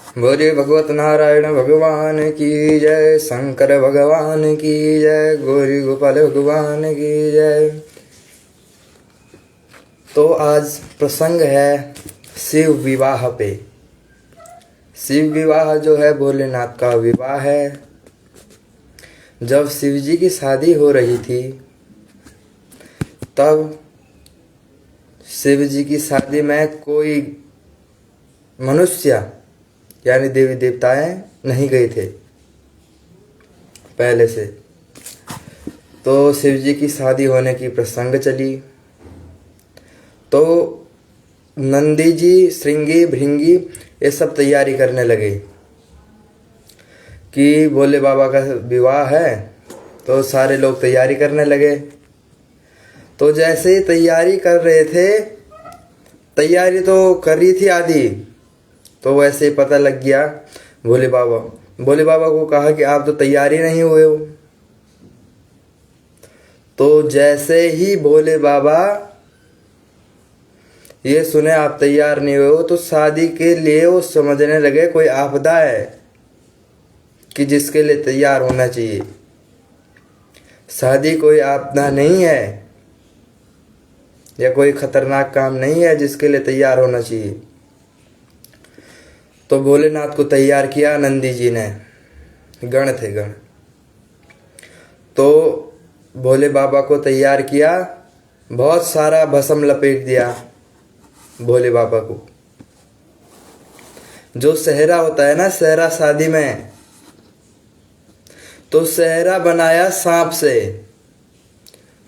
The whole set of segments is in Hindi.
बोले भगवत नारायण भगवान की जय, शंकर भगवान की जय, गौरी गोपाल भगवान की जय। तो आज प्रसंग है शिव विवाह पे। शिव विवाह जो है भोलेनाथ का विवाह है। जब शिव जी की शादी हो रही थी तब शिव जी की शादी में कोई मनुष्य यानी देवी देवताएं नहीं गए थे पहले से। तो शिव जी की शादी होने की प्रसंग चली तो नंदी जी, श्रृंगी, भृंगी ये सब तैयारी करने लगे कि भोले बाबा का विवाह है। तो सारे लोग तैयारी करने लगे। तो जैसे ही तैयारी कर रहे थे, तैयारी तो कर रही थी आधी, तो वैसे ही पता लग गया भोले बाबा को कहा कि आप तो तैयार ही नहीं हुए हो। तो जैसे ही भोले बाबा ये सुने आप तैयार नहीं हुए हो, तो शादी के लिए वो समझने लगे कोई आपदा है कि जिसके लिए तैयार होना चाहिए। शादी कोई आपदा नहीं है या कोई खतरनाक काम नहीं है जिसके लिए तैयार होना चाहिए। तो भोलेनाथ को तैयार किया नंदी जी ने, गण थे गण। तो भोले बाबा को तैयार किया, बहुत सारा भस्म लपेट दिया भोले बाबा को। जो सेहरा होता है ना, सेहरा शादी में, तो सेहरा बनाया सांप से,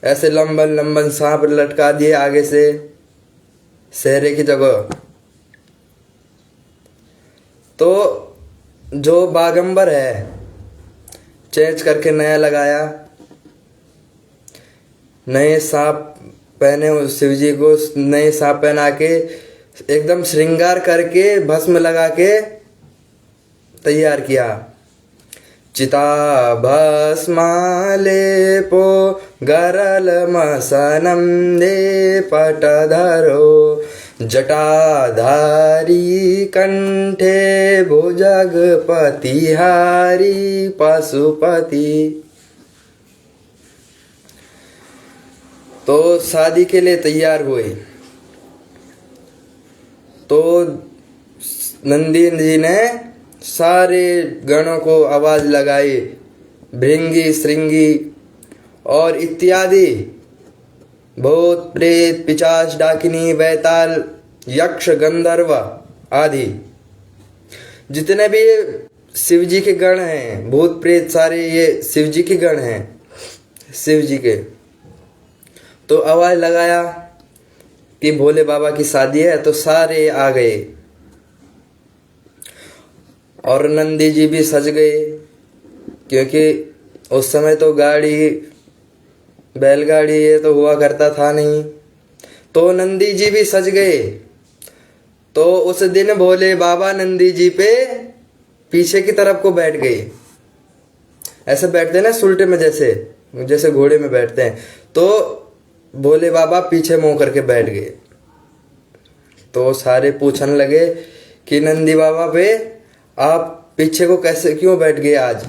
ऐसे लंबन लंबन सांप लटका दिए आगे से सेहरे की जगह। तो जो बागंबर है चेंज करके नया लगाया, नए सांप पहने शिव जी को, नए सांप पहना के एकदम श्रृंगार करके भस्म लगा के तैयार किया। चिता भस्मालेपो गरल मसनम दे पटधरो, जटाधारी कंठे भुजगपति हारी पशुपति। तो शादी के लिए तैयार हुए। तो नंदी जी ने सारे गणों को आवाज लगाई, भृंगी, श्रृंगी और इत्यादि, भूत, प्रेत, पिशाच, डाकिनी, बैताल, यक्ष, गंधर्व आदि जितने भी शिव जी के गण हैं, भूत प्रेत सारे ये शिव जी के गण हैं, शिव जी के। तो आवाज लगाया कि भोले बाबा की शादी है, तो सारे आ गए और नंदी जी भी सज गए, क्योंकि उस समय तो गाड़ी, बैलगाड़ी ये तो हुआ करता था नहीं। तो नंदी जी भी सज गए। तो उस दिन भोले बाबा नंदी जी पे पीछे की तरफ को बैठ गए, ऐसे बैठते हैं ना सुलटे में, जैसे घोड़े में बैठते हैं। तो भोले बाबा पीछे मुंह करके बैठ गए। तो सारे पूछने लगे कि नंदी बाबा पे आप पीछे को कैसे क्यों बैठ गए आज।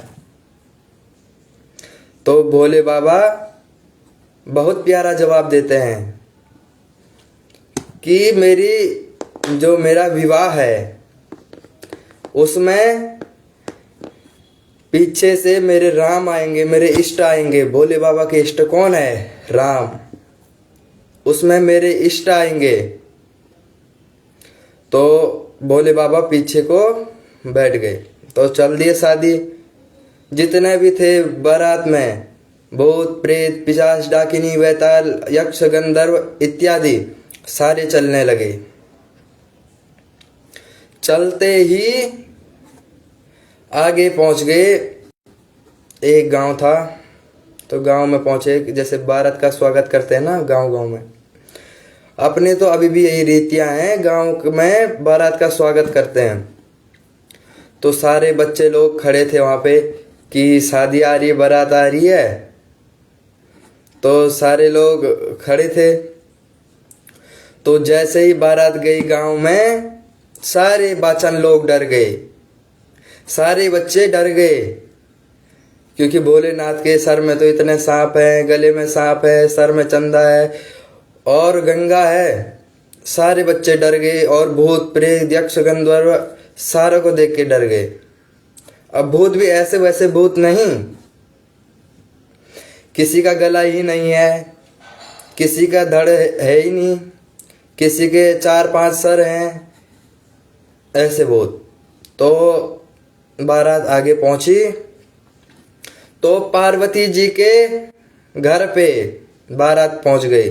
तो भोले बाबा बहुत प्यारा जवाब देते हैं कि मेरा विवाह है उसमें पीछे से मेरे राम आएंगे, मेरे इष्ट आएंगे। भोले बाबा के इष्ट कौन है? राम। उसमें मेरे इष्ट आएंगे। तो भोले बाबा पीछे को बैठ गए। तो चल दिए शादी। जितने भी थे बारात में, भूत, प्रेत, पिशाच, डाकिनी, बैताल, यक्ष, गंधर्व इत्यादि सारे चलने लगे। चलते ही आगे पहुंच गए। एक गांव था, तो गांव में पहुंचे। जैसे बारात का स्वागत करते हैं ना गांव गांव में, अपने तो अभी भी यही रीतियां हैं, गांव में बारात का स्वागत करते हैं। तो सारे बच्चे लोग खड़े थे वहां पे कि शादी आ रही है, बारात आ रही है। तो सारे लोग खड़े थे। तो जैसे ही बारात गई गांव में, सारे बाचन लोग डर गए सारे बच्चे डर गए, क्योंकि भोलेनाथ के सर में तो इतने सांप हैं, गले में सांप है, सर में चंदा है और गंगा है। सारे बच्चे डर गए और भूत प्रेत यक्ष गंधर्व सारों को देख के डर गए। अब भूत भी ऐसे वैसे भूत नहीं, किसी का गला ही नहीं है, किसी का धड़ है ही नहीं, किसी के 4-5 सर हैं, ऐसे भूत। तो बारात आगे पहुंची तो पार्वती जी के घर पे बारात पहुंच गई।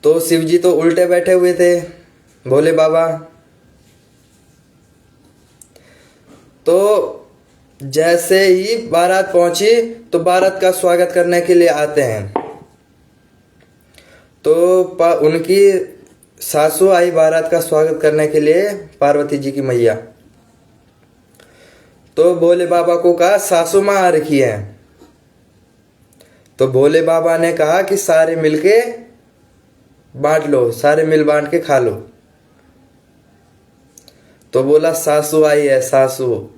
तो शिव जी तो उल्टे बैठे हुए थे, भोले बाबा। तो जैसे ही बारात पहुंची तो बारात का स्वागत करने के लिए आते हैं। तो उनकी सासू आई बारात का स्वागत करने के लिए, पार्वती जी की मैया। तो भोले बाबा को कहा सासू माँ आ रखी है। तो भोले बाबा ने कहा कि सारे मिलके बांट लो, सारे मिल बांट के खा लो। तो बोला सासू आई है, सासू।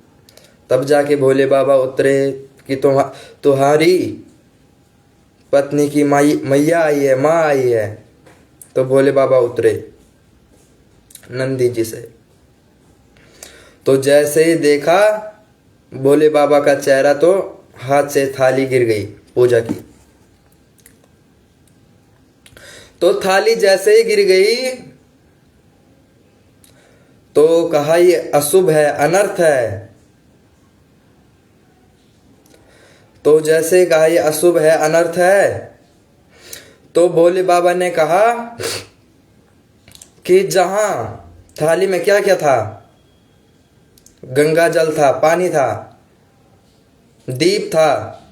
तब जाके भोले बाबा उतरे कि तुम्हारी पत्नी की मैया आई है, माँ आई है। तो भोले बाबा उतरे नंदी जी से। तो जैसे ही देखा भोले बाबा का चेहरा, तो हाथ से थाली गिर गई पूजा की। तो थाली जैसे ही गिर गई तो कहा ये अशुभ है, अनर्थ है। तो जैसे कहा ये अशुभ है, अनर्थ है, तो भोले बाबा ने कहा कि जहां थाली में क्या क्या था, गंगा जल था, पानी था, दीप था।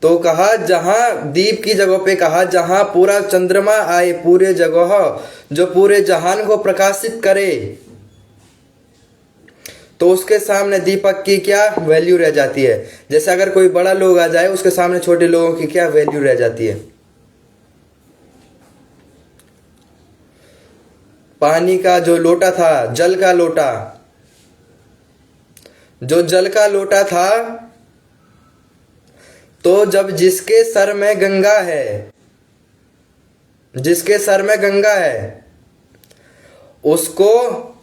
तो कहा जहां दीप की जगह पे कहा जहां पूरा चंद्रमा आए, पूरे जगह जो पूरे जहान को प्रकाशित करे, तो उसके सामने दीपक की क्या वैल्यू रह जाती है। जैसे अगर कोई बड़ा लोग आ जाए, उसके सामने छोटे लोगों की क्या वैल्यू रह जाती है। पानी का जो लोटा था, जल का लोटा, जो जल का लोटा था, तो जब जिसके सर में गंगा है, जिसके सर में गंगा है, उसको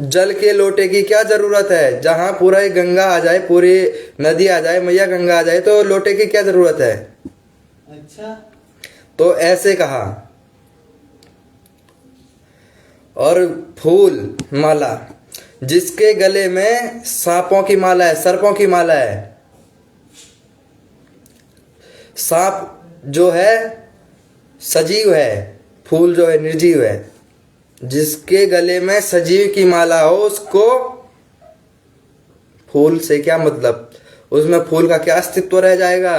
जल के लोटे की क्या जरूरत है। जहां पूरा गंगा आ जाए, पूरी नदी आ जाए, मैया गंगा आ जाए, तो लोटे की क्या जरूरत है। अच्छा, तो ऐसे कहा। और फूल माला, जिसके गले में सांपों की माला है, सर्पों की माला है। सांप जो है सजीव है, फूल जो है निर्जीव है। जिसके गले में सजीव की माला हो, उसको फूल से क्या मतलब, उसमें फूल का क्या अस्तित्व रह जाएगा।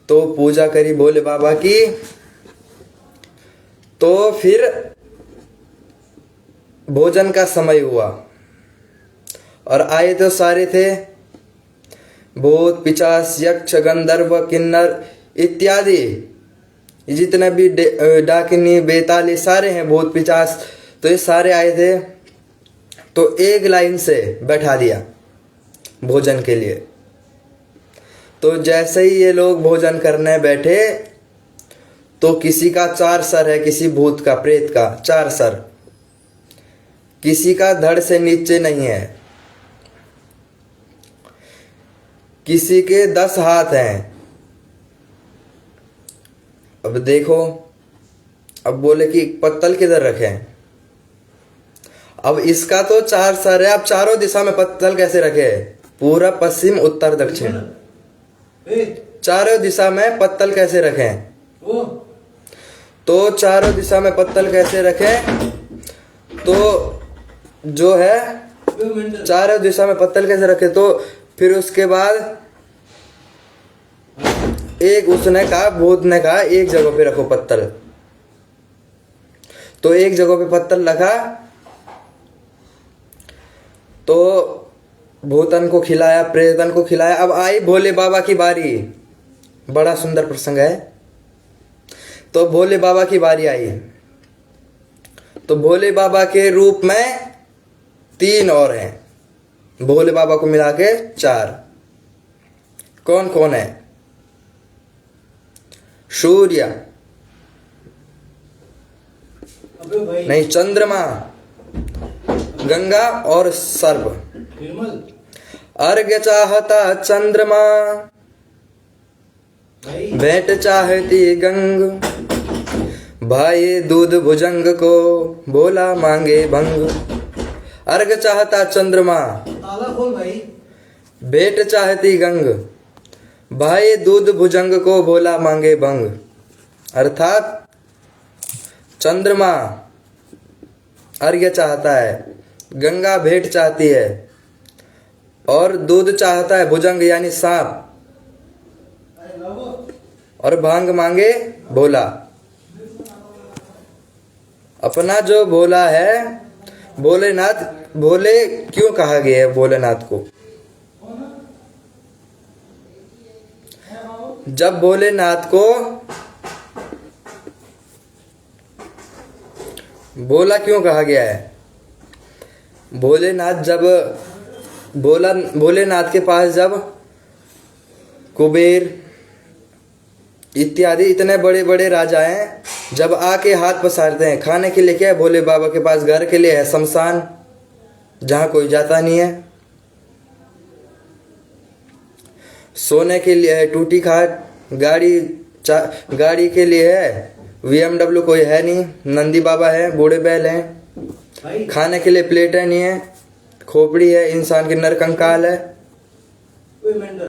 तो पूजा करी भोले बाबा की। तो फिर भोजन का समय हुआ और आए तो सारे थे, भूत पिशाच यक्ष गंधर्व किन्नर इत्यादि, जितने भी डाकिनी बेताली सारे हैं, भूत पिशाच, तो ये सारे आए थे। तो एक लाइन से बैठा दिया भोजन के लिए। तो जैसे ही ये लोग भोजन करने बैठे, तो किसी का 4 सर है, किसी भूत का, प्रेत का 4 सर, किसी का धड़ से नीचे नहीं है, किसी के 10 हाथ हैं। अब देखो, अब बोले कि पत्तल किधर रखें। अब इसका तो 4 सर है, अब चारों दिशा में पत्तल कैसे रखे। पूरा पश्चिम उत्तर दक्षिण चारों दिशा में पत्तल कैसे रखें। तो चारों दिशा में पत्तल कैसे रखें, तो जो है चारों दिशा में पत्तल कैसे रखे। तो फिर उसके बाद एक उसने कहा, भूत ने कहा एक जगह पे रखो पत्तल। तो एक जगह पे पत्तल रखा, तो भूतन को खिलाया, प्रेतन को खिलाया। अब आई भोले बाबा की बारी, बड़ा सुंदर प्रसंग है। तो भोले बाबा की बारी आई, तो भोले बाबा के रूप में 3 और हैं, भोले बाबा को मिला के 4। कौन कौन है? सूर्य नहीं, चंद्रमा, गंगा और सर्प। अर्घ्य चाहता चंद्रमा, भेंट चाहती गंग, भाई दूध भुजंग को भोला मांगे भंग। अर्घ्य चाहता चंद्रमा, भेंट चाहती गंग, भाई दूध भुजंग को भोला मांगे भंग। अर्थात चंद्रमा अर्घ्य चाहता है, गंगा भेंट चाहती है और दूध चाहता है भुजंग यानी सांप, और भांग मांगे भोला। अपना जो भोला है भोलेनाथ, भोले क्यों कहा गया है भोलेनाथ को? जब भोलेनाथ को भोला क्यों कहा गया है? भोलेनाथ जब भोलेनाथ के पास जब कुबेर इत्यादि इतने बड़े बड़े राजा हैं, जब आके हाथ पसारते हैं, खाने के लिए क्या है भोले बाबा के पास? घर के लिए है शमशान, जहां कोई जाता नहीं है। सोने के लिए है टूटी खाट, गाड़ी के लिए है BMW, कोई है नहीं, नंदी बाबा है, बूढ़े बैल हैं। खाने के लिए प्लेटें नहीं है, खोपड़ी है, इंसान के नरकंकाल है।